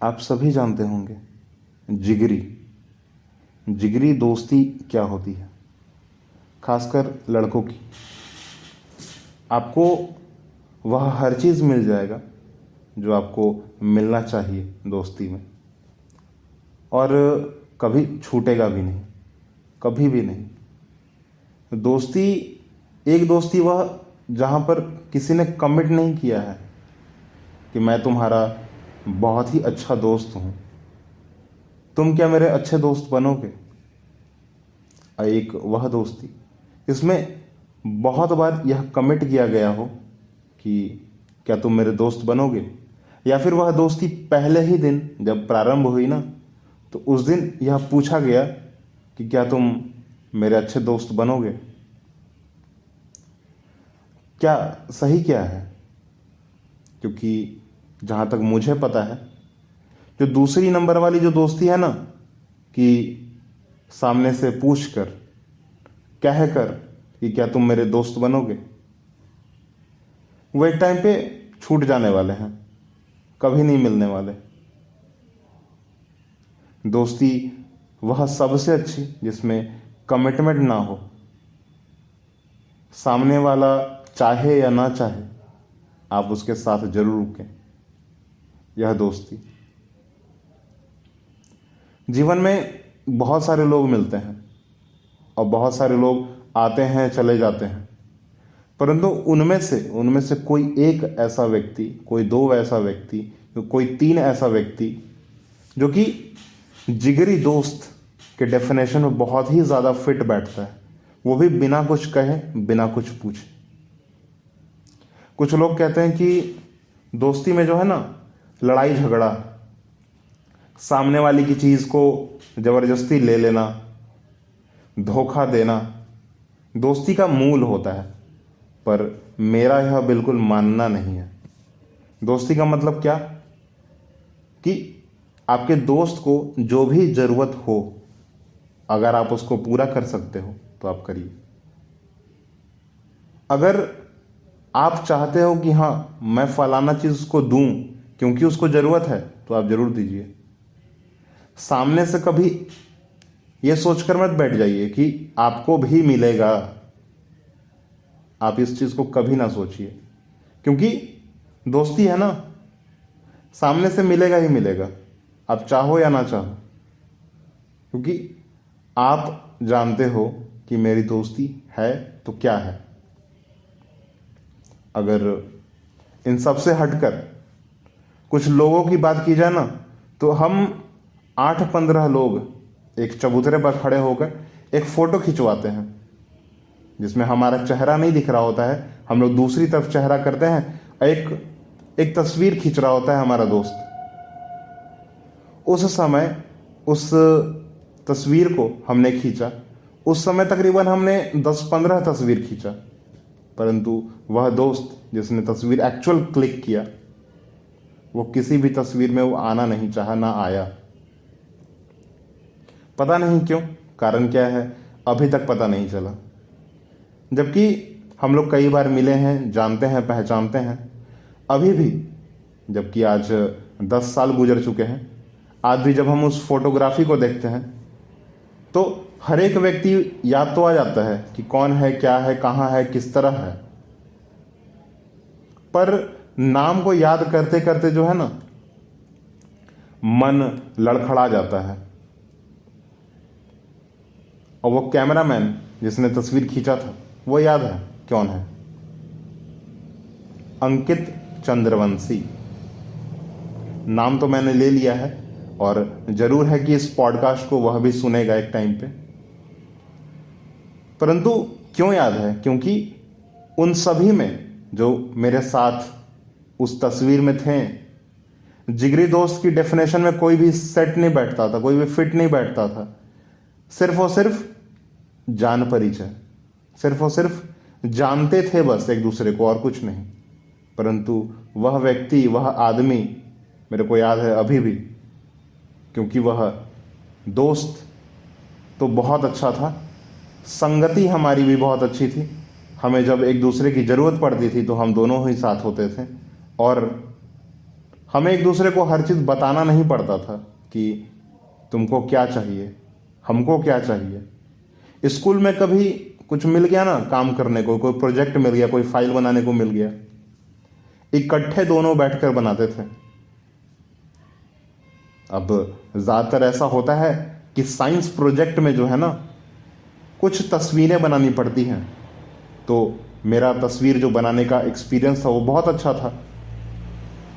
आप सभी जानते होंगे, जिगरी जिगरी दोस्ती क्या होती है, खासकर लड़कों की। आपको वह हर चीज़ मिल जाएगा जो आपको मिलना चाहिए दोस्ती में, और कभी छूटेगा भी नहीं, कभी भी नहीं। दोस्ती, एक दोस्ती वह जहाँ पर किसी ने कमिट नहीं किया है कि मैं तुम्हारा बहुत ही अच्छा दोस्त हूँ, तुम क्या मेरे अच्छे दोस्त बनोगे। एक वह दोस्ती इसमें बहुत बार यह कमिट किया गया हो कि क्या तुम मेरे दोस्त बनोगे, या फिर वह दोस्ती पहले ही दिन जब प्रारंभ हुई ना, तो उस दिन यह पूछा गया कि क्या तुम मेरे अच्छे दोस्त बनोगे। क्या सही क्या है? क्योंकि जहाँ तक मुझे पता है, जो दूसरी नंबर वाली जो दोस्ती है ना, कि सामने से पूछ कर, कह कर कि क्या तुम मेरे दोस्त बनोगे, वो एक टाइम पे छूट जाने वाले हैं, कभी नहीं मिलने वाले। दोस्ती वह सबसे अच्छी जिसमें कमिटमेंट ना हो, सामने वाला चाहे या ना चाहे आप उसके साथ जरूर रुकें। यह दोस्ती, जीवन में बहुत सारे लोग मिलते हैं और बहुत सारे लोग आते हैं चले जाते हैं, परंतु उनमें से कोई एक ऐसा व्यक्ति, कोई दो ऐसा व्यक्ति, कोई तीन ऐसा व्यक्ति जो कि जिगरी दोस्त के डेफिनेशन में बहुत ही ज़्यादा फिट बैठता है, वो भी बिना कुछ कहे, बिना कुछ पूछे। कुछ लोग कहते हैं कि दोस्ती में जो है ना, लड़ाई झगड़ा, सामने वाले की चीज़ को ज़बरदस्ती ले लेना, धोखा देना दोस्ती का मूल होता है। पर मेरा यह बिल्कुल मानना नहीं है। दोस्ती का मतलब क्या, कि आपके दोस्त को जो भी ज़रूरत हो, अगर आप उसको पूरा कर सकते हो तो आप करिए। अगर आप चाहते हो कि हाँ मैं फलाना चीज़ उसको दूं क्योंकि उसको ज़रूरत है, तो आप ज़रूर दीजिए। सामने से कभी ये सोचकर मत बैठ जाइए कि आपको भी मिलेगा। आप इस चीज़ को कभी ना सोचिए, क्योंकि दोस्ती है ना, सामने से मिलेगा ही मिलेगा, आप चाहो या ना चाहो। क्योंकि आप जानते हो कि मेरी दोस्ती है तो क्या है। अगर इन सब से हटकर कुछ लोगों की बात की जाए ना, तो हम 8-15 लोग एक चबूतरे पर खड़े होकर एक फ़ोटो खिंचवाते हैं जिसमें हमारा चेहरा नहीं दिख रहा होता है, हम लोग दूसरी तरफ चेहरा करते हैं, एक तस्वीर खींच रहा होता है हमारा दोस्त। उस समय उस तस्वीर को हमने खींचा, उस समय तकरीबन हमने 10-15 तस्वीर खींचा, परंतु वह दोस्त जिसने तस्वीर एक्चुअल क्लिक किया, वो किसी भी तस्वीर में वो आना नहीं चाहा, ना आया। पता नहीं क्यों, कारण क्या है, अभी तक पता नहीं चला। जबकि हम लोग कई बार मिले हैं, जानते हैं, पहचानते हैं, अभी भी, जबकि आज 10 साल गुजर चुके हैं, आज भी जब हम उस फोटोग्राफी को देखते हैं तो हर एक व्यक्ति याद तो आ जाता है कि कौन है, क्या है, कहाँ है, किस तरह है, पर नाम को याद करते करते जो है ना, मन लड़खड़ा जाता है। और वो कैमरामैन जिसने तस्वीर खींचा था, वो याद है कौन है? अंकित चंद्रवंशी। नाम तो मैंने ले लिया है और जरूर है कि इस पॉडकास्ट को वह भी सुनेगा एक टाइम पे। परंतु क्यों याद है? क्योंकि उन सभी में जो मेरे साथ उस तस्वीर में थे, जिगरी दोस्त की डेफिनेशन में कोई भी सेट नहीं बैठता था, कोई भी फिट नहीं बैठता था। सिर्फ और सिर्फ जान परिचय, सिर्फ और सिर्फ जानते थे बस एक दूसरे को, और कुछ नहीं। परंतु वह व्यक्ति, वह आदमी मेरे को याद है अभी भी, क्योंकि वह दोस्त तो बहुत अच्छा था, संगति हमारी भी बहुत अच्छी थी। हमें जब एक दूसरे की ज़रूरत पड़ती थी तो हम दोनों ही साथ होते थे, और हमें एक दूसरे को हर चीज़ बताना नहीं पड़ता था कि तुमको क्या चाहिए, हमको क्या चाहिए। स्कूल में कभी कुछ मिल गया ना काम करने को, कोई प्रोजेक्ट मिल गया, कोई फाइल बनाने को मिल गया, इकट्ठे दोनों बैठकर बनाते थे। अब ज़्यादातर ऐसा होता है कि साइंस प्रोजेक्ट में जो है ना कुछ तस्वीरें बनानी पड़ती हैं, तो मेरा तस्वीर जो बनाने का एक्सपीरियंस था वो बहुत अच्छा था।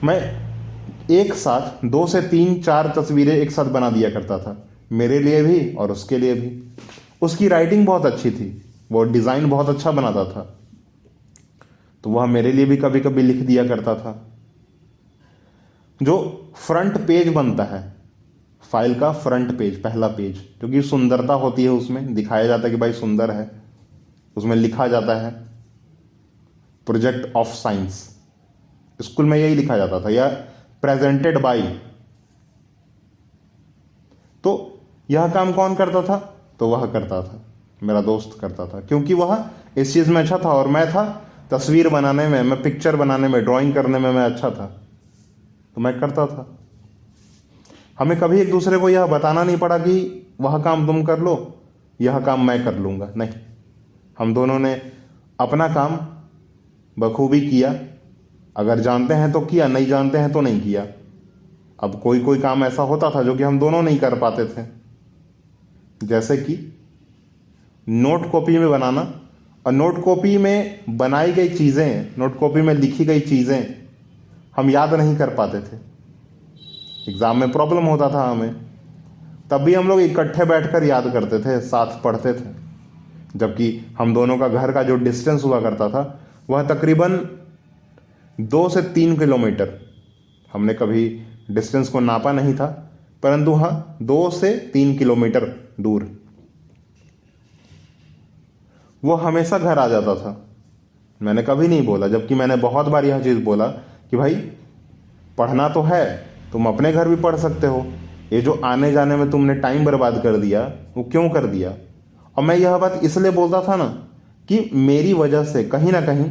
मैं एक साथ 2 से 3 4 तस्वीरें एक साथ बना दिया करता था, मेरे लिए भी और उसके लिए भी। उसकी राइटिंग बहुत अच्छी थी, वो डिज़ाइन बहुत अच्छा बनाता था, तो वह मेरे लिए भी कभी कभी लिख दिया करता था। जो फ्रंट पेज बनता है, फाइल का फ्रंट पेज, पहला पेज, क्योंकि सुंदरता होती है, उसमें दिखाया जाता है कि भाई सुंदर है, उसमें लिखा जाता है प्रोजेक्ट ऑफ साइंस। स्कूल में यही लिखा जाता था, या प्रेजेंटेड बाय। तो यह काम कौन करता था? तो वह करता था, मेरा दोस्त करता था, क्योंकि वह इस चीज़ में अच्छा था और मैं था तस्वीर बनाने में, मैं पिक्चर बनाने में, ड्राइंग करने में मैं अच्छा था, तो मैं करता था। हमें कभी एक दूसरे को यह बताना नहीं पड़ा कि वह काम तुम कर लो, यह काम मैं कर लूँगा, नहीं। हम दोनों ने अपना काम बखूबी किया, अगर जानते हैं तो किया, नहीं जानते हैं तो नहीं किया। अब कोई कोई काम ऐसा होता था जो कि हम दोनों नहीं कर पाते थे, जैसे कि नोट कॉपी में बनाना, और नोट कॉपी में बनाई गई चीज़ें, नोट कॉपी में लिखी गई चीज़ें हम याद नहीं कर पाते थे। एग्ज़ाम में प्रॉब्लम होता था हमें, तब भी हम लोग इकट्ठे बैठकर याद करते थे, साथ पढ़ते थे। जबकि हम दोनों का घर का जो डिस्टेंस हुआ करता था वह तकरीबन 2 से 3 किलोमीटर। हमने कभी डिस्टेंस को नापा नहीं था, परंतु हाँ 2 से 3 किलोमीटर दूर वो हमेशा घर आ जाता था। मैंने कभी नहीं बोला, जबकि मैंने बहुत बार यह चीज़ बोला कि भाई पढ़ना तो है, तुम अपने घर भी पढ़ सकते हो, ये जो आने जाने में तुमने टाइम बर्बाद कर दिया वो क्यों कर दिया। और मैं यह बात इसलिए बोलता था ना कि मेरी वजह से कहीं ना कहीं,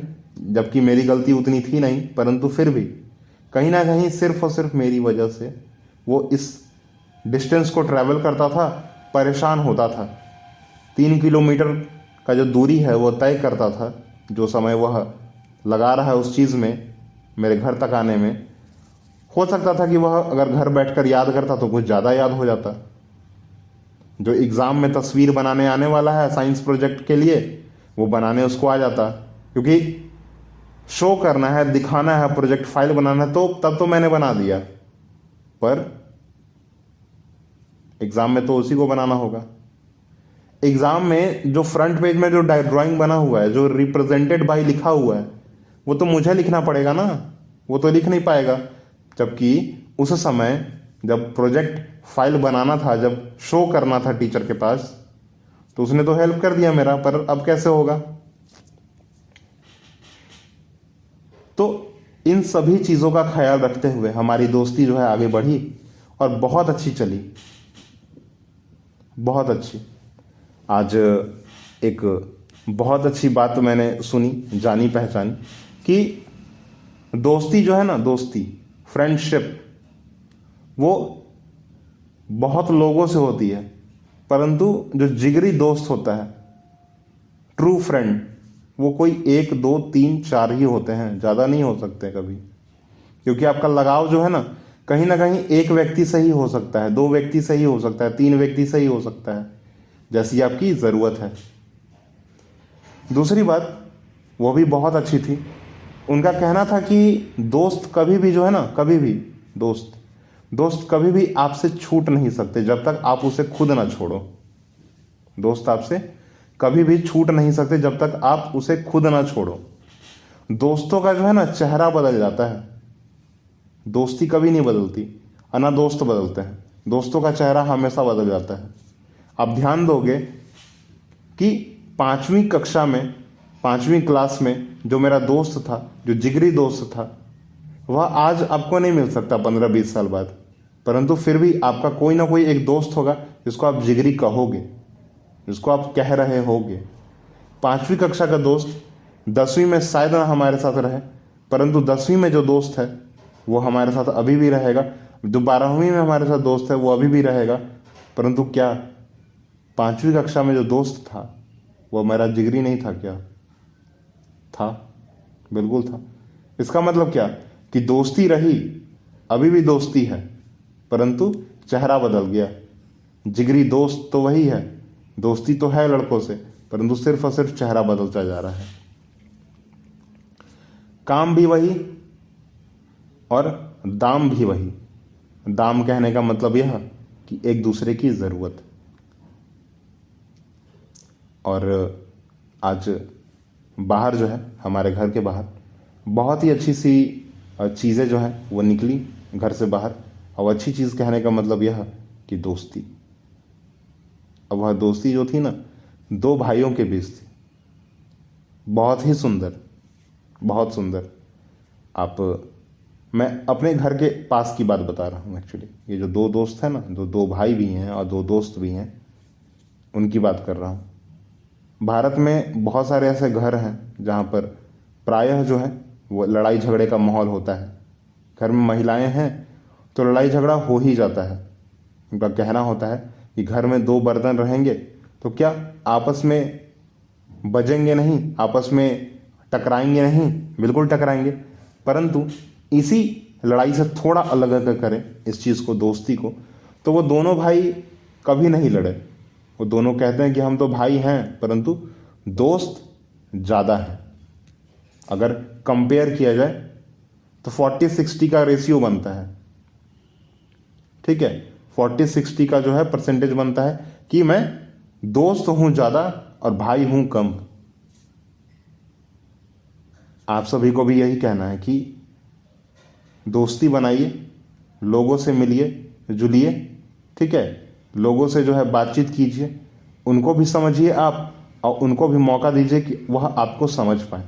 जबकि मेरी गलती उतनी थी नहीं, परंतु फिर भी कहीं ना कहीं सिर्फ और सिर्फ मेरी वजह से वो इस डिस्टेंस को ट्रैवल करता था, परेशान होता था। 3 किलोमीटर का जो दूरी है वो तय करता था, जो समय वह लगा रहा है उस चीज़ में मेरे घर तक आने में। हो सकता था कि वह अगर घर बैठकर याद करता तो कुछ ज़्यादा याद हो जाता। जो एग्ज़ाम में तस्वीर बनाने आने वाला है साइंस प्रोजेक्ट के लिए, वो बनाने उसको आ जाता, क्योंकि शो करना है, दिखाना है, प्रोजेक्ट फाइल बनाना है, तो तब तो मैंने बना दिया, पर एग्ज़ाम में तो उसी को बनाना होगा। एग्ज़ाम में जो फ्रंट पेज में जो ड्राइंग बना हुआ है, जो रिप्रेजेंटेड बाय लिखा हुआ है, वो तो मुझे लिखना पड़ेगा ना, वो तो लिख नहीं पाएगा। जबकि उस समय जब प्रोजेक्ट फाइल बनाना था, जब शो करना था टीचर के पास, तो उसने तो हेल्प कर दिया मेरा, पर अब कैसे होगा। तो इन सभी चीज़ों का ख्याल रखते हुए हमारी दोस्ती जो है आगे बढ़ी और बहुत अच्छी चली, बहुत अच्छी। आज एक बहुत अच्छी बात मैंने सुनी, जानी पहचानी, कि दोस्ती जो है ना, दोस्ती, फ्रेंडशिप, वो बहुत लोगों से होती है, परंतु जो जिगरी दोस्त होता है, ट्रू फ्रेंड, वो कोई 1 2 3 4 ही होते हैं, ज़्यादा नहीं हो सकते कभी। क्योंकि आपका लगाव जो है ना कहीं एक व्यक्ति से ही हो सकता है, 2 व्यक्ति से ही हो सकता है, 3 व्यक्ति से ही हो सकता है, जैसी आपकी ज़रूरत है। दूसरी बात, वो भी बहुत अच्छी थी। उनका कहना था कि दोस्त कभी भी जो है ना, कभी भी दोस्त कभी भी आपसे छूट नहीं सकते जब तक आप उसे खुद ना छोड़ो। दोस्त आपसे कभी भी छूट नहीं सकते जब तक आप उसे खुद ना छोड़ो। दोस्तों का जो है ना चेहरा बदल जाता है, दोस्ती कभी नहीं बदलती, दोस्त बदलते हैं। दोस्तों का चेहरा हमेशा बदल जाता है। आप ध्यान दोगे कि 5वीं कक्षा में, 5वीं क्लास में जो मेरा दोस्त था, जो जिगरी दोस्त था, वह आज आपको नहीं मिल सकता 15-20 साल बाद, परंतु फिर भी आपका कोई ना कोई एक दोस्त होगा जिसको आप जिगरी कहोगे, जिसको आप कह रहे होगे। 5वीं कक्षा का दोस्त 10वीं में शायद ना हमारे साथ रहे, परंतु 10वीं में जो दोस्त है वो हमारे साथ अभी भी रहेगा। जो 12वीं में हमारे साथ दोस्त है वो अभी भी रहेगा, परंतु क्या 5वीं कक्षा में जो दोस्त था वो मेरा जिगरी नहीं था क्या? था, बिल्कुल था। इसका मतलब क्या कि दोस्ती रही, अभी भी दोस्ती है, परंतु चेहरा बदल गया। जिगरी दोस्त तो वही है, दोस्ती तो है लड़कों से, परंतु सिर्फ और सिर्फ चेहरा बदलता जा रहा है। काम भी वही और दाम भी वही। दाम कहने का मतलब यह कि एक दूसरे की ज़रूरत। और आज बाहर जो है, हमारे घर के बाहर बहुत ही अच्छी सी चीज़ें जो हैं वो निकली घर से बाहर। और अच्छी चीज़ कहने का मतलब यह कि दोस्ती। अब वह दोस्ती जो थी ना, 2 भाइयों के बीच थी, बहुत ही सुंदर, बहुत सुंदर। मैं अपने घर के पास की बात बता रहा हूँ एक्चुअली। ये जो 2 दोस्त हैं ना, जो 2 भाई भी हैं और 2 दोस्त भी हैं, उनकी बात कर रहा हूँ। भारत में बहुत सारे ऐसे घर हैं जहाँ पर प्रायः जो है वो लड़ाई झगड़े का माहौल होता है। घर में महिलाएं हैं तो लड़ाई झगड़ा हो ही जाता है। उनका कहना होता है कि घर में 2 बर्तन रहेंगे तो क्या आपस में बजेंगे नहीं, आपस में टकराएंगे नहीं? बिल्कुल टकराएंगे। परंतु इसी लड़ाई से थोड़ा अलग अगर करें इस चीज़ को, दोस्ती को, तो वो दोनों भाई कभी नहीं लड़े। वो दोनों कहते हैं कि हम तो भाई हैं, परंतु दोस्त ज़्यादा हैं। अगर कंपेयर किया जाए तो 40-60 का रेशियो बनता है। ठीक है, 40-60 का जो है परसेंटेज बनता है कि मैं दोस्त हूं ज़्यादा और भाई हूं कम। आप सभी को भी यही कहना है कि दोस्ती बनाइए, लोगों से मिलिए जुलिए। ठीक है, लोगों से जो है बातचीत कीजिए, उनको भी समझिए आप, और उनको भी मौका दीजिए कि वह आपको समझ पाए।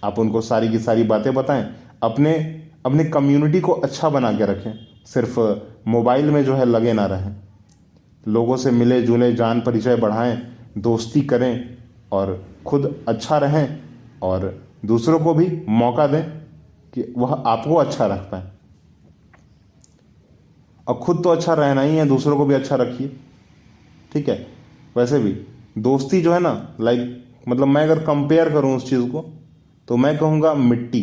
आप उनको सारी की सारी बातें बताएं, अपने कम्युनिटी को अच्छा बना के रखें, सिर्फ मोबाइल में जो है लगे ना रहें। लोगों से मिले जुले, जान परिचय बढ़ाएं, दोस्ती करें और खुद अच्छा रहें और दूसरों को भी मौका दें कि वह आपको अच्छा रख पाए। और खुद तो अच्छा रहना ही है, दूसरों को भी अच्छा रखिए। ठीक है, वैसे भी दोस्ती जो है ना, मतलब मैं अगर कंपेयर करूं उस चीज़ को तो मैं कहूँगा मिट्टी।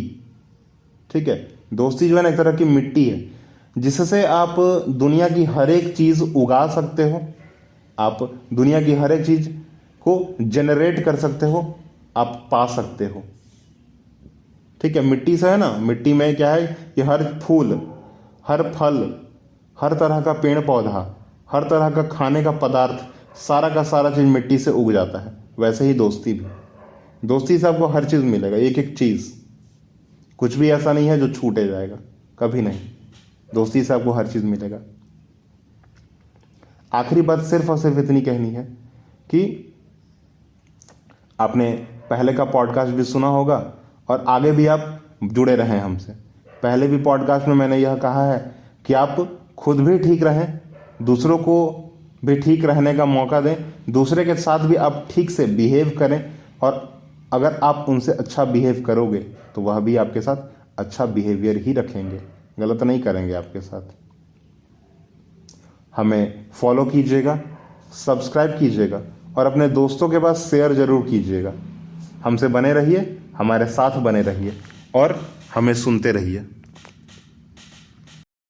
ठीक है, दोस्ती जो है ना एक तरह की मिट्टी है जिससे आप दुनिया की हर एक चीज़ उगा सकते हो, आप दुनिया की हर एक चीज़ को जनरेट कर सकते हो, आप पा सकते हो। ठीक है, मिट्टी से है ना, मिट्टी में क्या है कि हर फूल, हर फल, हर तरह का पेड़ पौधा, हर तरह का खाने का पदार्थ, सारा का सारा चीज़ मिट्टी से उग जाता है। वैसे ही दोस्ती भी, दोस्ती से आपको हर चीज़ मिलेगा, एक एक चीज़। कुछ भी ऐसा नहीं है जो छूटे जाएगा, कभी नहीं। दोस्ती से आपको हर चीज़ मिलेगा। आखिरी बात सिर्फ और सिर्फ इतनी कहनी है कि आपने पहले का पॉडकास्ट भी सुना होगा और आगे भी आप जुड़े रहें हमसे। पहले भी पॉडकास्ट में मैंने यह कहा है कि आप खुद भी ठीक रहें, दूसरों को भी ठीक रहने का मौका दें, दूसरे के साथ भी आप ठीक से बिहेव करें। और अगर आप उनसे अच्छा बिहेव करोगे तो वह भी आपके साथ अच्छा बिहेवियर ही रखेंगे, गलत नहीं करेंगे आपके साथ। हमें फॉलो कीजिएगा, सब्सक्राइब कीजिएगा और अपने दोस्तों के पास शेयर ज़रूर कीजिएगा। हमसे बने रहिए, हमारे साथ बने रहिए और हमें सुनते रहिए।